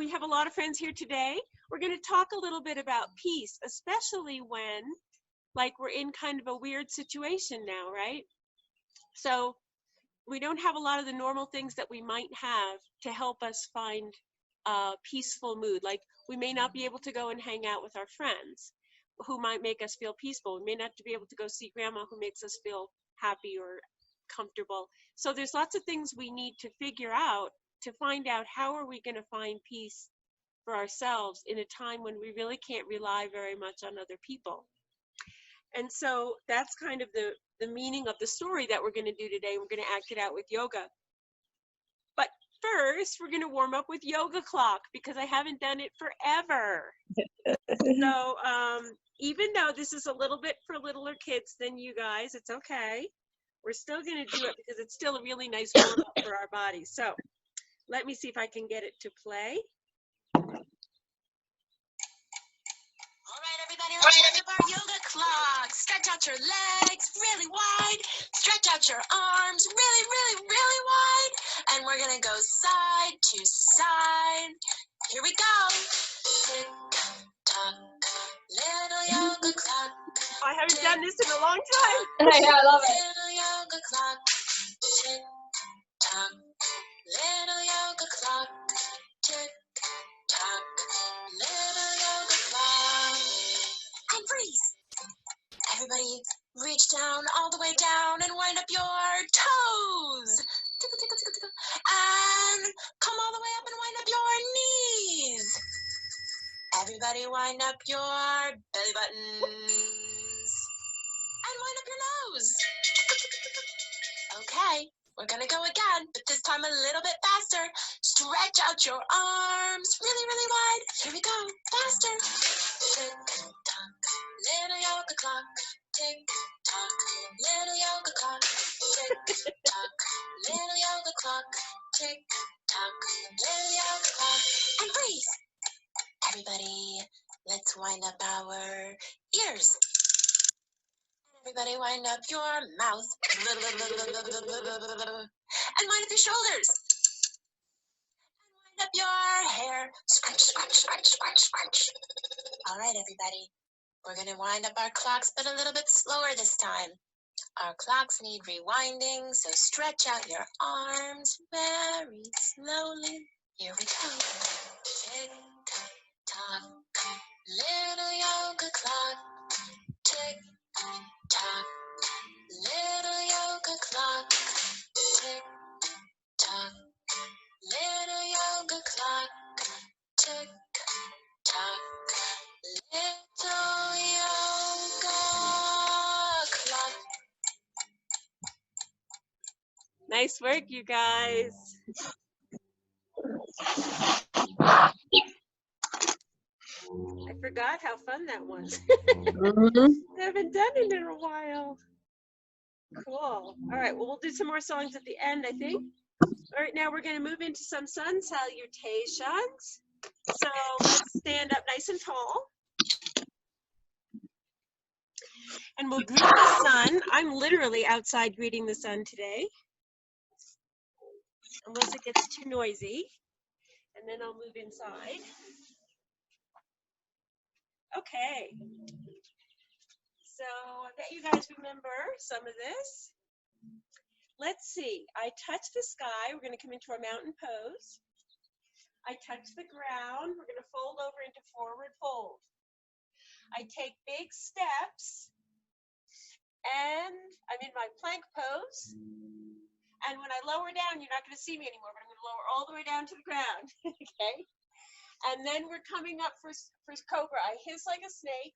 we have a lot of friends here today. We're going to talk a little bit about peace, especially when, like, we're in kind of a weird situation now, right? So we don't have a lot of the normal things that we might have to help us find a peaceful mood. Like, we may not be able to go and hang out with our friends who might make us feel peaceful. We may not be able to go see grandma who makes us feel happy or comfortable. So there's lots of things we need to figure out to find out how are we going to find peace for ourselves in a time when we really can't rely very much on other people. And so that's kind of the meaning of the story that we're going to do today. We're going to act it out with yoga. But first, we're going to warm up with yoga clock because I haven't done it forever. So even though this is a little bit for littler kids than you guys, it's okay. We're still going to do it because it's still a really nice warm up for our bodies. So let me see if I can get it to play. All right, everybody, let's wind up our yoga clock. Stretch out your legs really wide. Stretch out your arms really, really, really wide. And we're going to go side to side. Here we go. Tick tock, little yoga clock. I haven't done this in a long time. I love it. Little yoga clock. Tick tock, little yoga clock. Tick tock, little yoga clock. And freeze. Everybody reach down, all the way down, and wind up your toes. Tickle, tickle, tickle, tickle. And come all the way up and wind up your knees. Everybody wind up your belly buttons. And wind up your nose. Okay, we're going to go again, but this time a little bit faster. Stretch out your arms really, really wide. Here we go, faster. Tick tock, little yoga clock. Tick tock, little yoga clock. Tick tock, little yoga clock. Tick tock, little yoga clock. And freeze. Everybody, let's wind up our ears. Everybody wind up your mouth. And wind up your shoulders. And wind up your hair. Scrunch, scrunch, scrunch, scrunch, scrunch. All right, everybody. We're going to wind up our clocks, but a little bit slower this time. Our clocks need rewinding, so stretch out your arms very slowly. Here we go. Tick tock, little yoga clock. Tick tock, little yoga clock. Tick tock, little yoga clock. Tick tock, little yoga clock. Nice work, you guys. I forgot how fun that was. I haven't done it in a while. Cool. All right, well, we'll do some more songs at the end, I think. All right, now we're going to move into some sun salutations. So let's stand up nice and tall. And we'll greet the sun. I'm literally outside greeting the sun today, unless it gets too noisy. And then I'll move inside. Okay. So I bet you guys remember some of this. Let's see. I touch the sky. We're going to come into our mountain pose. I touch the ground. We're going to fold over into forward fold. I take big steps. And I'm in my plank pose. And when I lower down, you're not going to see me anymore, but I'm going to lower all the way down to the ground. Okay? And then we're coming up for cobra. I hiss like a snake.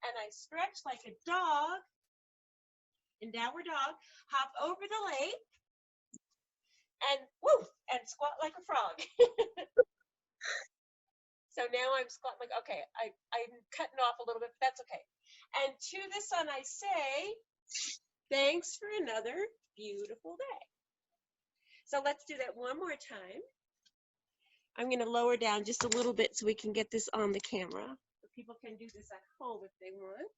And I stretch like a dog. In downward dog. Hop over the lake. And woo! And squat like a frog. So now I'm squatting like, okay, I'm cutting off a little bit, but that's okay. And to the sun I say, thanks for another beautiful day. So let's do that one more time. I'm going to lower down just a little bit so we can get this on the camera. So people can do this at home if they want.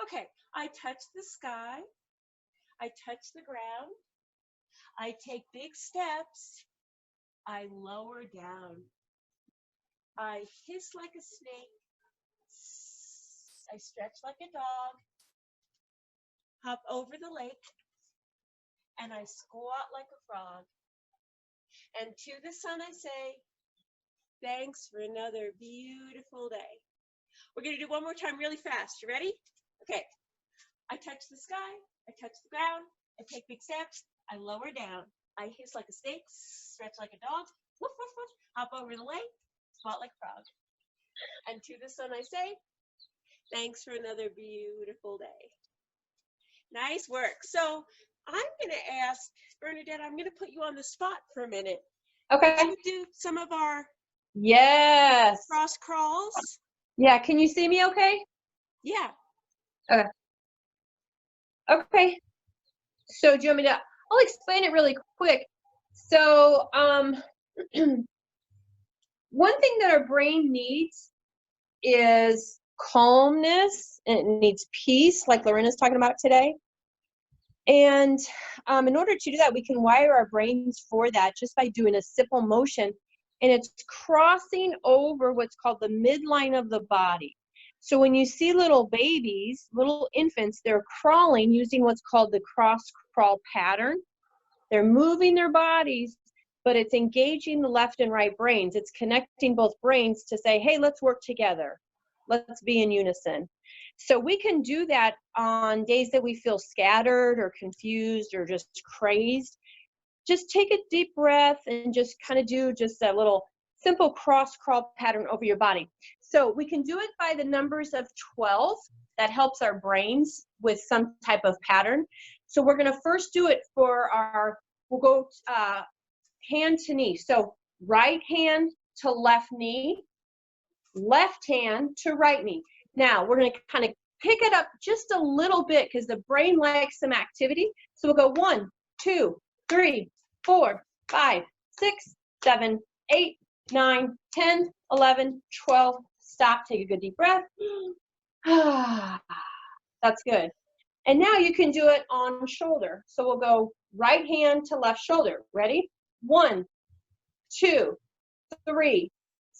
Okay, I touch the sky. I touch the ground. I take big steps. I lower down. I hiss like a snake. I stretch like a dog. Hop over the lake. And I squat like a frog. And to the sun I say, thanks for another beautiful day. We're going to do one more time really fast. You ready? Okay. I touch the sky. I touch the ground. I take big steps. I lower down. I hiss like a snake. Stretch like a dog. Woof, woof, woof. Hop over the lake. Squat like a frog. And to the sun I say, thanks for another beautiful day. Nice work. So I'm going to ask Bernadette, I'm going to put you on the spot for a minute. Okay. Can you do some of our cross crawls? Yeah. Can you see me okay? Yeah. Okay. Okay. So do you want me to, I'll explain it really quick. So one thing that our brain needs is calmness, and it needs peace, like Lorena's talking about today. And in order to do that, we can wire our brains for that just by doing a simple motion. And it's crossing over what's called the midline of the body. So when you see little babies, little infants, they're crawling using what's called the cross crawl pattern. They're moving their bodies, but it's engaging the left and right brains. It's connecting both brains to say, hey, let's work together. Let's be in unison. So we can do that on days that we feel scattered or confused or just crazed. Just take a deep breath and just kind of do just a little simple cross crawl pattern over your body. So we can do it by the numbers of 12. That helps our brains with some type of pattern. So we're going to first do it for we'll go hand to knee. So right hand to left knee, left hand to right knee. Now we're going to kind of pick it up just a little bit because the brain likes some activity. So we'll go 1, 2, 3, 4, 5, 6, 7, 8, 9, 10, 11, 12. Stop, take a good deep breath. That's good. And now you can do it on shoulder. So we'll go right hand to left shoulder. Ready? 1, 2, 3,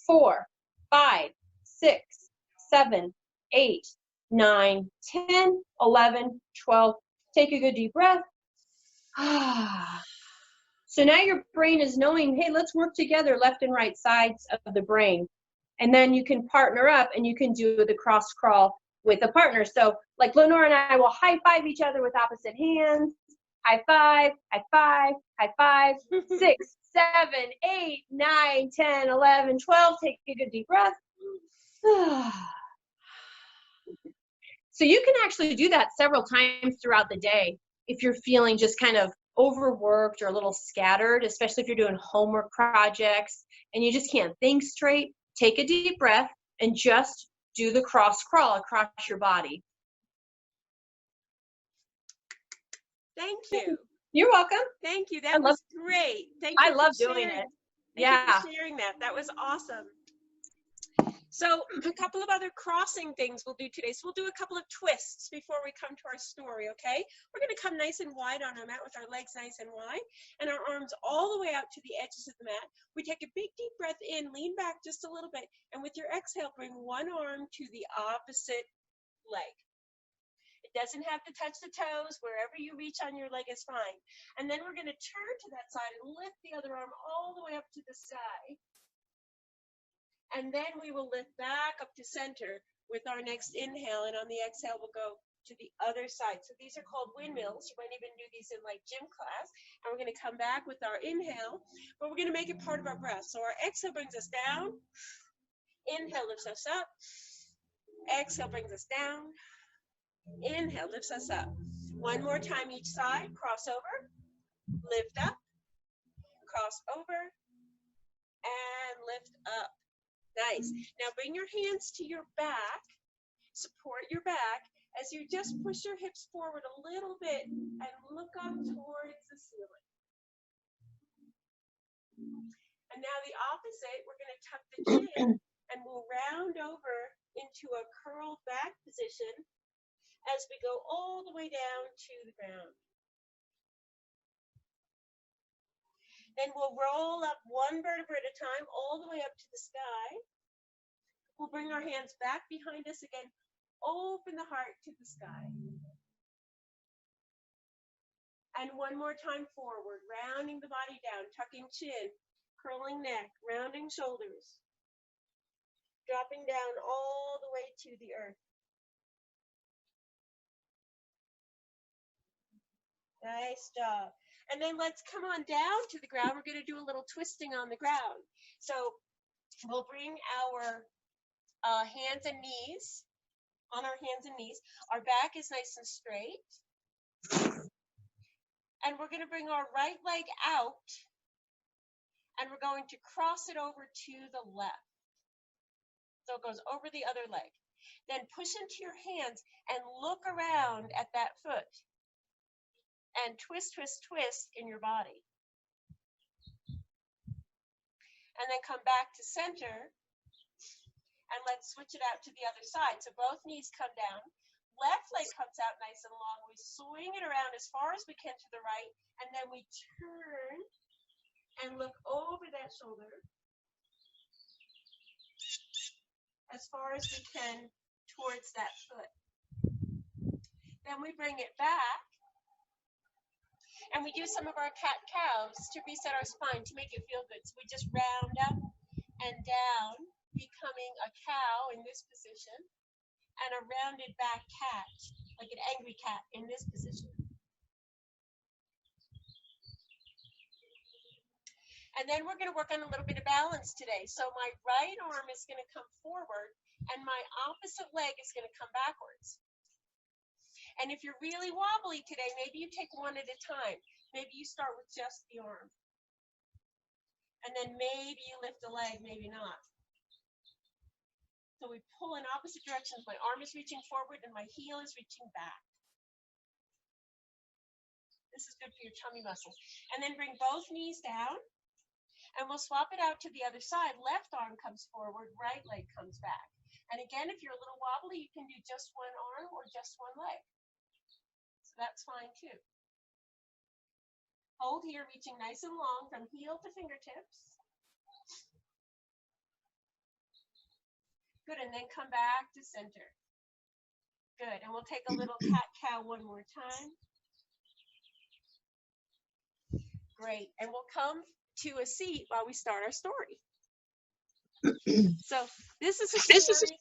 4, 5, 6, 7, 8, 9, 10, 11, 12. Take a good deep breath. So now your brain is knowing, hey, let's work together, left and right sides of the brain. And then you can partner up and you can do the cross crawl with a partner. So like Lenora and I will high five each other with opposite hands. High five, high five, high five. 6, 7, 8, 9, 10, 11, 12. Take a good deep breath. So you can actually do that several times throughout the day if you're feeling just kind of overworked or a little scattered, especially if you're doing homework projects and you just can't think straight. Take a deep breath and just do the cross crawl across your body. Thank you. You're welcome. Thank you. That was great. Thank you. I love doing it. Thank you for sharing that. That was awesome. So a couple of other crossing things we'll do today. So we'll do a couple of twists before we come to our story, okay? We're going to come nice and wide on our mat with our legs nice and wide and our arms all the way out to the edges of the mat. We take a big deep breath in, lean back just a little bit, and with your exhale, bring one arm to the opposite leg. It doesn't have to touch the toes. Wherever you reach on your leg is fine. And then we're going to turn to that side and lift the other arm all the way up to the sky. And then we will lift back up to center with our next inhale. And on the exhale, we'll go to the other side. So these are called windmills. You might even do these in like gym class. And we're going to come back with our inhale, but we're going to make it part of our breath. So our exhale brings us down. Inhale lifts us up. Exhale brings us down. Inhale lifts us up. One more time each side. Cross over. Lift up. Cross over. And lift up. Nice. Now bring your hands to your back. Support your back as you just push your hips forward a little bit and look up towards the ceiling. And now the opposite, we're going to tuck the chin and we'll round over into a curled back position as we go all the way down to the ground. Then we'll roll up one vertebra at a time, all the way up to the sky. We'll bring our hands back behind us again. Open the heart to the sky. And one more time forward, rounding the body down, tucking chin, curling neck, rounding shoulders, dropping down all the way to the earth. Nice job. And then let's come on down to the ground. We're going to do a little twisting on the ground. So we'll bring our hands and knees on our hands and knees. Our back is nice and straight. And we're going to bring our right leg out, and we're going to cross it over to the left. So it goes over the other leg. Then push into your hands and look around at that foot. And twist, twist, twist in your body. And then come back to center. And let's switch it out to the other side. So both knees come down. Left leg comes out nice and long. We swing it around as far as we can to the right. And then we turn and look over that shoulder as far as we can towards that foot. Then we bring it back. And we do some of our cat-cows to reset our spine to make it feel good. So we just round up and down, becoming a cow in this position, and a rounded back cat, like an angry cat in this position. And then we're going to work on a little bit of balance today. So my right arm is going to come forward, and my opposite leg is going to come backwards. And if you're really wobbly today, maybe you take one at a time. Maybe you start with just the arm. And then maybe you lift a leg, maybe not. So we pull in opposite directions. My arm is reaching forward and my heel is reaching back. This is good for your tummy muscles. And then bring both knees down. And we'll swap it out to the other side. Left arm comes forward, right leg comes back. And again, if you're a little wobbly, you can do just one arm or just one leg. So that's fine too. Hold here, reaching nice and long from heel to fingertips. Good, and then come back to center. Good, and we'll take a little cat-cow one more time. Great, and we'll come to a seat while we start our story. So this is a story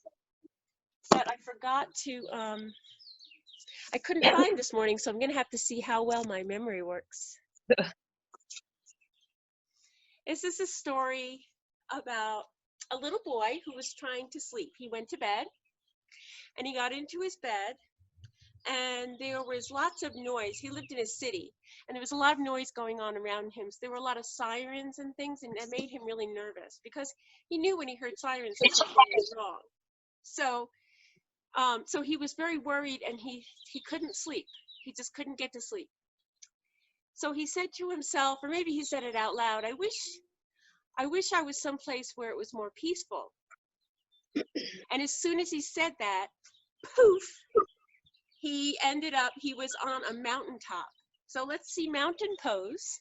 that I forgot to, I couldn't find this morning, so I'm going to have to see how well my memory works. This is a story about a little boy who was trying to sleep. He went to bed, and he got into his bed, and there was lots of noise. He lived in a city, and there was a lot of noise going on around him. So there were a lot of sirens and things, and that made him really nervous because he knew when he heard sirens that something was wrong. So he was very worried, and he couldn't sleep. He just couldn't get to sleep. So he said to himself, or maybe he said it out loud, I wish I was someplace where it was more peaceful. And as soon as he said that, poof, he was on a mountaintop. So let's see mountain pose.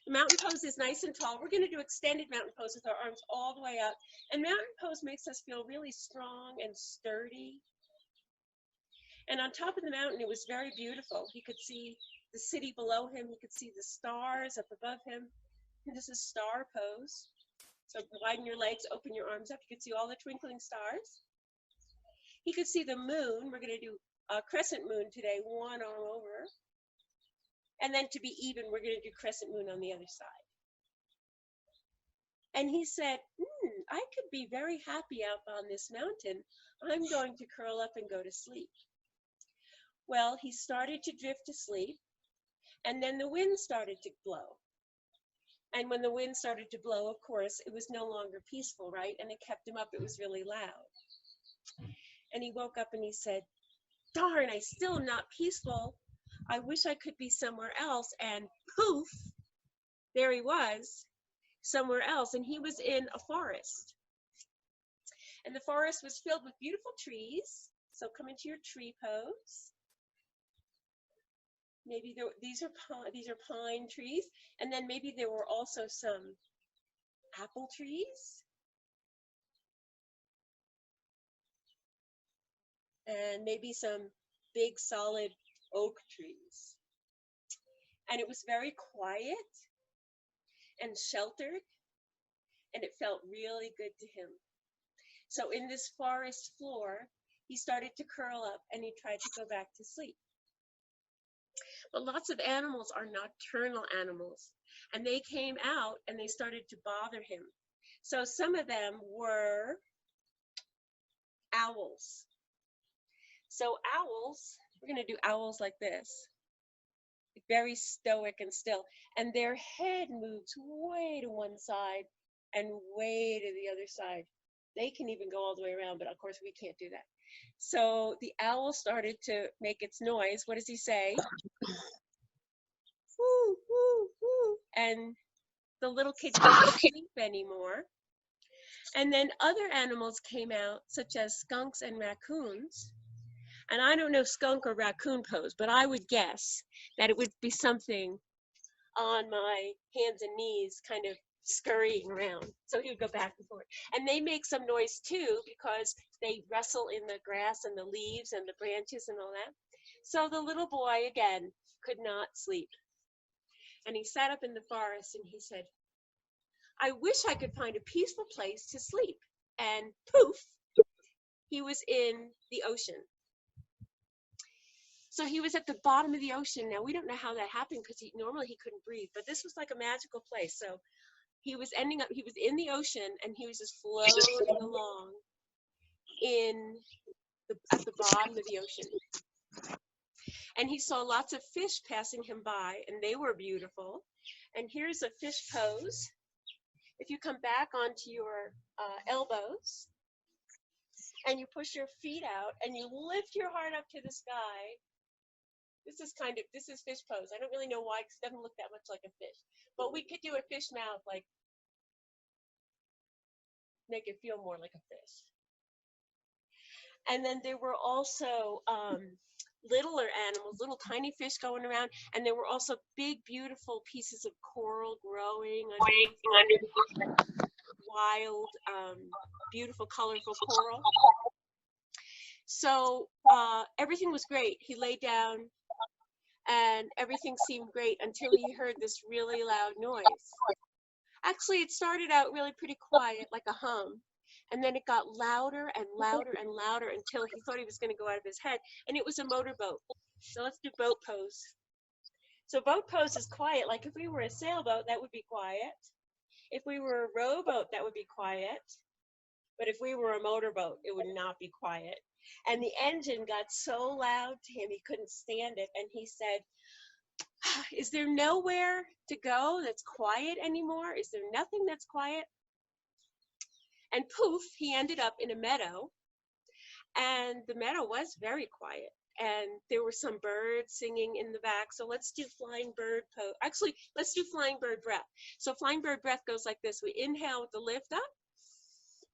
The mountain pose is nice and tall. We're going to do extended mountain pose with our arms all the way up. And mountain pose makes us feel really strong and sturdy. And on top of the mountain, it was very beautiful. He could see the city below him. He could see the stars up above him. And this is star pose. So widen your legs, open your arms up. You could see all the twinkling stars. He could see the moon. We're going to do a crescent moon today, one arm over. And then to be even, we're going to do crescent moon on the other side. And he said, I could be very happy out on this mountain. I'm going to curl up and go to sleep. Well, he started to drift to sleep, and then the wind started to blow. And when the wind started to blow, of course, it was no longer peaceful, right? And it kept him up. It was really loud. And he woke up and he said, darn, I still am not peaceful. I wish I could be somewhere else. And poof, there he was, somewhere else. And he was in a forest. And the forest was filled with beautiful trees. So come into your tree pose. maybe these are pine trees, and then maybe there were also some apple trees, and maybe some big solid oak trees. And it was very quiet and sheltered, and it felt really good to him. So in this forest floor, he started to curl up and he tried to go back to sleep. But lots of animals are nocturnal animals, and they came out and they started to bother him. So some of them were owls. So owls, we're going to do owls like this, very stoic and still, and their head moves way to one side and way to the other side. They can even go all the way around, but of course we can't do that. So the owl started to make its noise. What does he say? Woo, woo, woo. And the little kid couldn't sleep anymore. And then other animals came out, such as skunks and raccoons. And I don't know skunk or raccoon pose, but I would guess that it would be something on my hands and knees, kind of scurrying around. So he would go back and forth. And they make some noise too, because they rustle in the grass and the leaves and the branches and all that. So the little boy, again, could not sleep. And he sat up in the forest and he said, I wish I could find a peaceful place to sleep. And poof, he was in the ocean. So he was at the bottom of the ocean. Now, we don't know how that happened because normally he couldn't breathe, but this was like a magical place. So he was in the ocean, and he was just floating along at the bottom of the ocean. And he saw lots of fish passing him by, and they were beautiful. And here's a fish pose. If you come back onto your elbows, and you push your feet out, and you lift your heart up to the sky. This is fish pose. I don't really know why, because it doesn't look that much like a fish. But we could do a fish mouth, like make it feel more like a fish. And then there were also littler animals, little tiny fish going around, and there were also big, beautiful pieces of coral growing underneath wild, beautiful, colorful coral. So everything was great. He lay down, and everything seemed great until he heard this really loud noise. Actually, it started out really pretty quiet, like a hum, and then it got louder and louder and louder until he thought he was going to go out of his head, and it was a motorboat. So let's do boat pose. So boat pose is quiet. Like if we were a sailboat, that would be quiet. If we were a rowboat, that would be quiet. But if we were a motorboat, it would not be quiet. And the engine got so loud to him, he couldn't stand it. And he said, is there nowhere to go that's quiet anymore? Is there nothing that's quiet? And poof, he ended up in a meadow. And the meadow was very quiet. And there were some birds singing in the back. So let's do flying bird pose. Actually, let's do flying bird breath. So flying bird breath goes like this. We inhale with the lift up.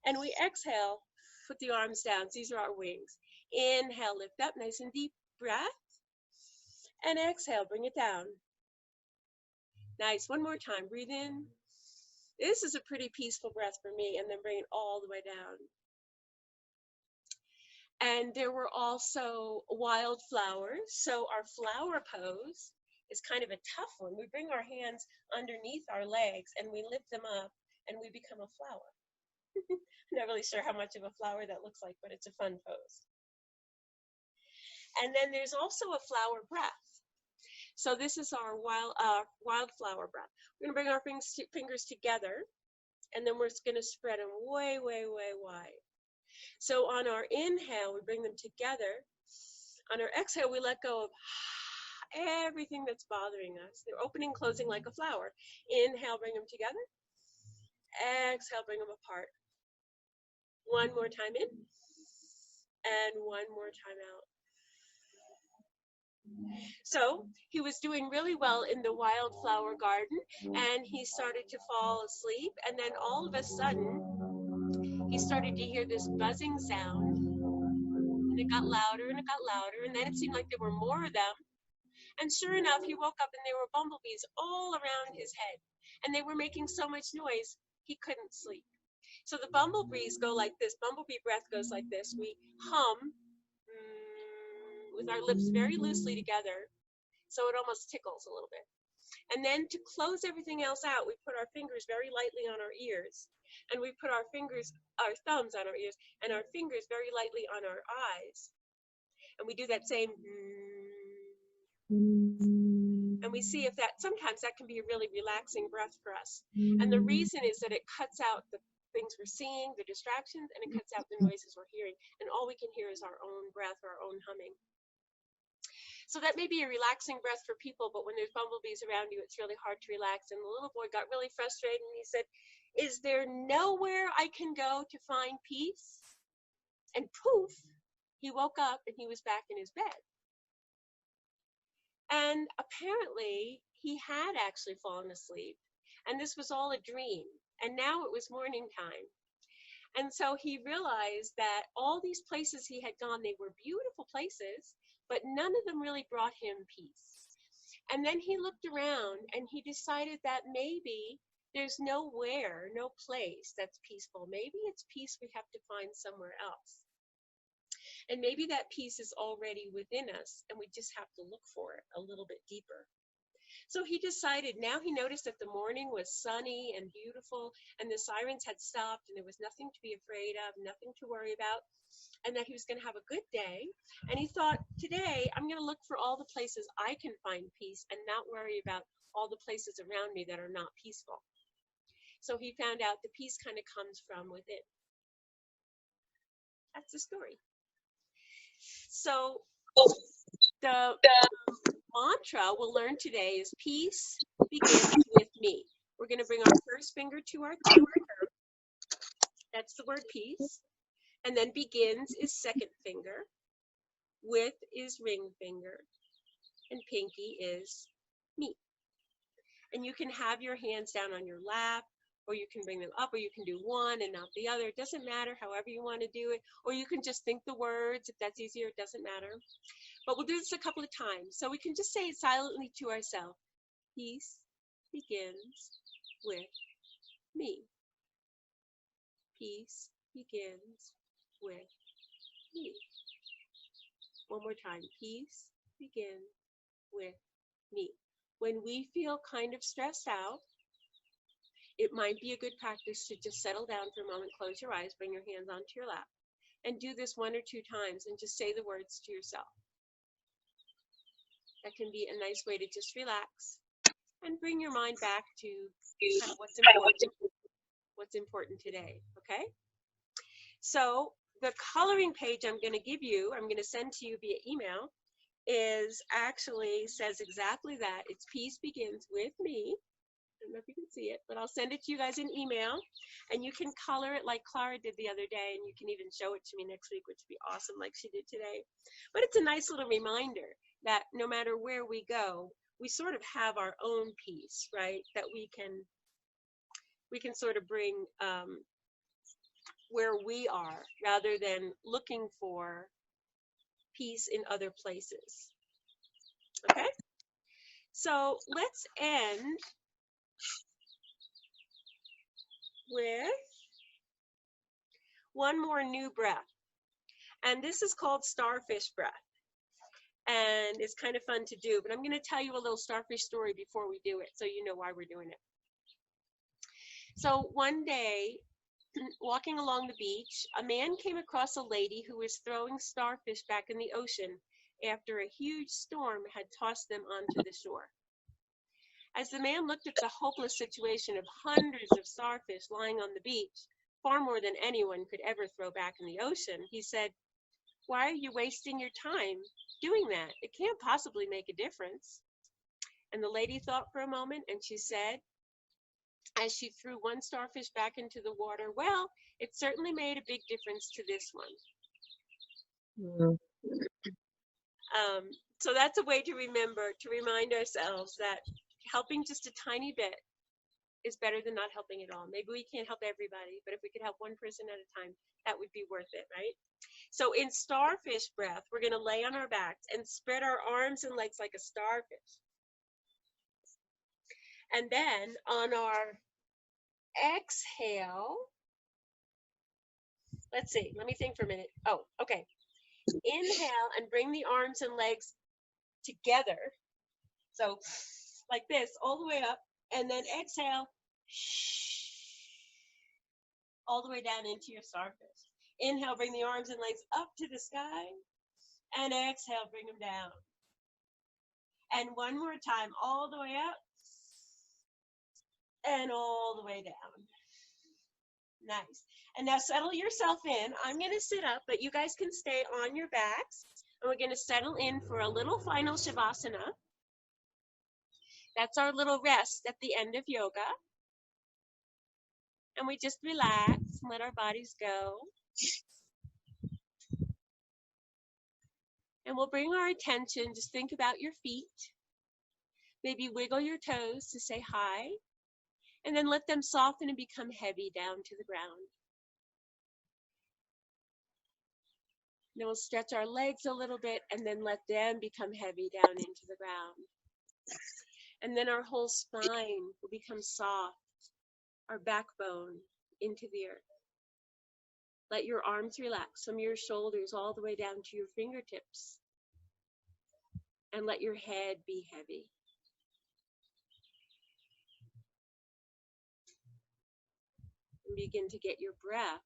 And we exhale with the arms down. These are our wings. Inhale, lift up, nice and deep breath. And exhale, bring it down. Nice, one more time, breathe in. This is a pretty peaceful breath for me, and then bring it all the way down. And there were also wildflowers. So our flower pose is kind of a tough one. We bring our hands underneath our legs and we lift them up and we become a flower. I'm not really sure how much of a flower that looks like, but it's a fun pose. And then there's also a flower breath. So this is our wildflower breath. We're going to bring our fingers together, and then we're going to spread them way, way, way wide. So on our inhale, we bring them together. On our exhale, we let go of everything that's bothering us. They're opening, closing like a flower. Inhale, bring them together. Exhale, bring them apart. One more time in, and one more time out. So he was doing really well in the wildflower garden, and he started to fall asleep, and then all of a sudden he started to hear this buzzing sound, and it got louder and it got louder, and then it seemed like there were more of them, And sure enough, he woke up and there were bumblebees all around his head. And they were making so much noise, he couldn't sleep. So the bumblebees go like this. Bumblebee breath goes like this. We hum with our lips very loosely together, so it almost tickles a little bit. And then to close everything else out, we put our fingers very lightly on our ears, and we put our thumbs on our ears, and our fingers very lightly on our eyes. And we do that same, and we see if sometimes that can be a really relaxing breath for us. And the reason is that it cuts out the things we're seeing, the distractions, and it cuts out the noises we're hearing. And all we can hear is our own breath or our own humming. So that may be a relaxing breath for people, but when there's bumblebees around you, it's really hard to relax. And the little boy got really frustrated and he said, "Is there nowhere I can go to find peace?" And poof, he woke up and he was back in his bed. And apparently he had actually fallen asleep, and this was all a dream. And now it was morning time. And so he realized that all these places he had gone, they were beautiful places, but none of them really brought him peace. And then he looked around and he decided that maybe there's no place that's peaceful. Maybe it's peace we have to find somewhere else. And maybe that peace is already within us and we just have to look for it a little bit deeper. So he decided, now he noticed that the morning was sunny and beautiful, and the sirens had stopped, and there was nothing to be afraid of, nothing to worry about, and that he was going to have a good day. And he thought, today I'm going to look for all the places I can find peace and not worry about all the places around me that are not peaceful. So he found out the peace kind of comes from within. That's the story. So the mantra we'll learn today is peace begins with me. We're going to bring our first finger to our thumb. That's the word peace. And then begins is second finger. With is ring finger. And pinky is me. And you can have your hands down on your lap, or you can bring them up, or you can do one and not the other. It doesn't matter, however you want to do it. Or you can just think the words. If that's easier, it doesn't matter. But we'll do this a couple of times. So we can just say it silently to ourselves. Peace begins with me. Peace begins with me. One more time. Peace begins with me. When we feel kind of stressed out, it might be a good practice to just settle down for a moment, close your eyes, bring your hands onto your lap, and do this 1 or 2 times and just say the words to yourself. That can be a nice way to just relax and bring your mind back to kind of what's important today, okay? So the coloring page I'm going to give you, I'm going to send to you via email, says exactly that. It's peace begins with me. I don't know if you can see it, but I'll send it to you guys in email, and you can color it like Clara did the other day, and you can even show it to me next week, which would be awesome, like she did today. But it's a nice little reminder that no matter where we go, we sort of have our own peace, right? That we can sort of bring where we are, rather than looking for peace in other places. Okay? So let's end with one more new breath. And this is called starfish breath. And it's kind of fun to do, but I'm going to tell you a little starfish story before we do it so you know why we're doing it. So one day, walking along the beach, a man came across a lady who was throwing starfish back in the ocean after a huge storm had tossed them onto the shore. As the man looked at the hopeless situation of hundreds of starfish lying on the beach, far more than anyone could ever throw back in the ocean, he said, "Why are you wasting your time doing that? It can't possibly make a difference." And the lady thought for a moment, and she said, as she threw one starfish back into the water, "Well, it certainly made a big difference to this one." So that's a way to remember, to remind ourselves that helping just a tiny bit is better than not helping at all. Maybe we can't help everybody, but if we could help one person at a time, that would be worth it, right? So in starfish breath, we're going to lay on our backs and spread our arms and legs like a starfish. And then on our exhale, let's see, let me think for a minute. Oh, okay. Inhale and bring the arms and legs together. So like this, all the way up, and then exhale, all the way down into your starfish. Inhale, bring the arms and legs up to the sky, and exhale, bring them down. And one more time, all the way up, and all the way down. Nice. And now settle yourself in. I'm going to sit up, but you guys can stay on your backs. And we're going to settle in for a little final Shavasana. That's our little rest at the end of yoga. And we just relax and let our bodies go. And we'll bring our attention, just think about your feet. Maybe wiggle your toes to say hi. And then let them soften and become heavy down to the ground. Then we'll stretch our legs a little bit and then let them become heavy down into the ground. And then our whole spine will become soft, our backbone into the earth. Let your arms relax from your shoulders all the way down to your fingertips. And let your head be heavy. And begin to get your breath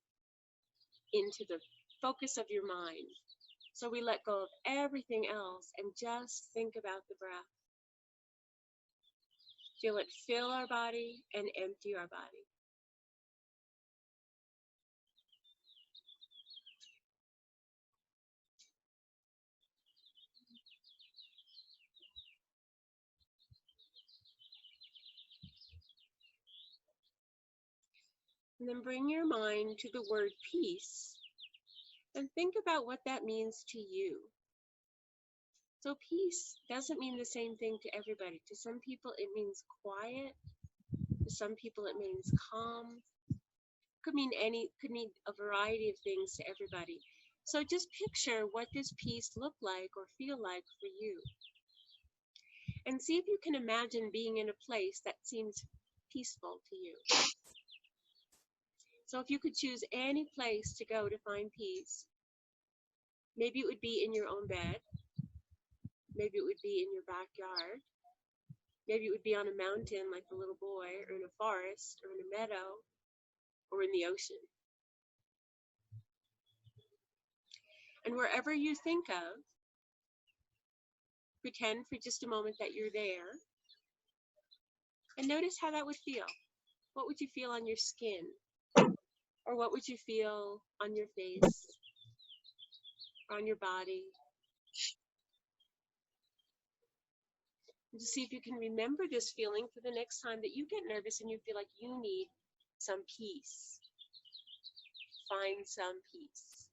into the focus of your mind. So we let go of everything else and just think about the breath. Feel it fill our body and empty our body. And then bring your mind to the word peace and think about what that means to you. So peace doesn't mean the same thing to everybody. To some people it means quiet. To some people it means calm. Could mean a variety of things to everybody. So just picture what does peace look like or feel like for you. And see if you can imagine being in a place that seems peaceful to you. So if you could choose any place to go to find peace, maybe it would be in your own bed. Maybe it would be in your backyard. Maybe it would be on a mountain like a little boy, or in a forest, or in a meadow, or in the ocean. And wherever you think of, pretend for just a moment that you're there. And notice how that would feel. What would you feel on your skin? Or what would you feel on your face? Or on your body? And to see if you can remember this feeling for the next time that you get nervous and you feel like you need some peace. Find some peace.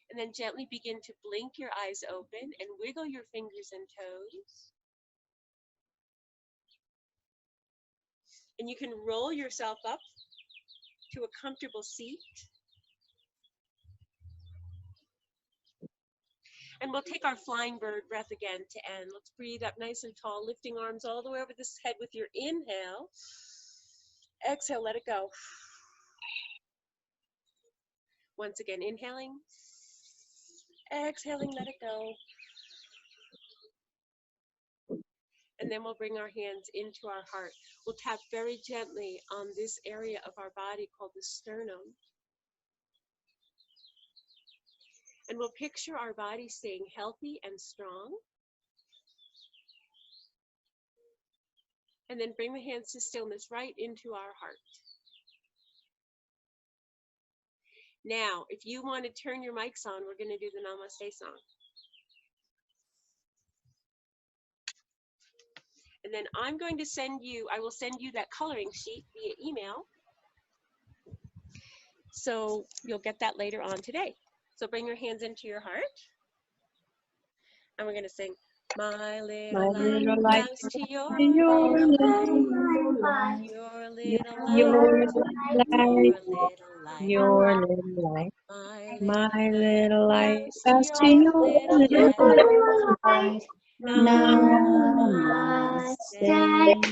And then gently begin to blink your eyes open and wiggle your fingers and toes. And you can roll yourself up to a comfortable seat. And we'll take our flying bird breath again to end. Let's breathe up nice and tall, lifting arms all the way over this head with your inhale. Exhale, let it go. Once again, inhaling. Exhaling, let it go. And then we'll bring our hands into our heart. We'll tap very gently on this area of our body called the sternum. And we'll picture our body staying healthy and strong. And then bring the hands to stillness right into our heart. Now, if you want to turn your mics on, we're going to do the Namaste song. And then I'm going to I will send you that coloring sheet via email. So you'll get that later on today. So bring your hands into your heart. And we're going to sing, My little light belongs to your little light. Your little light, your little your little light. My My little light, to as to your your little little light. light. Namaste. Namaste.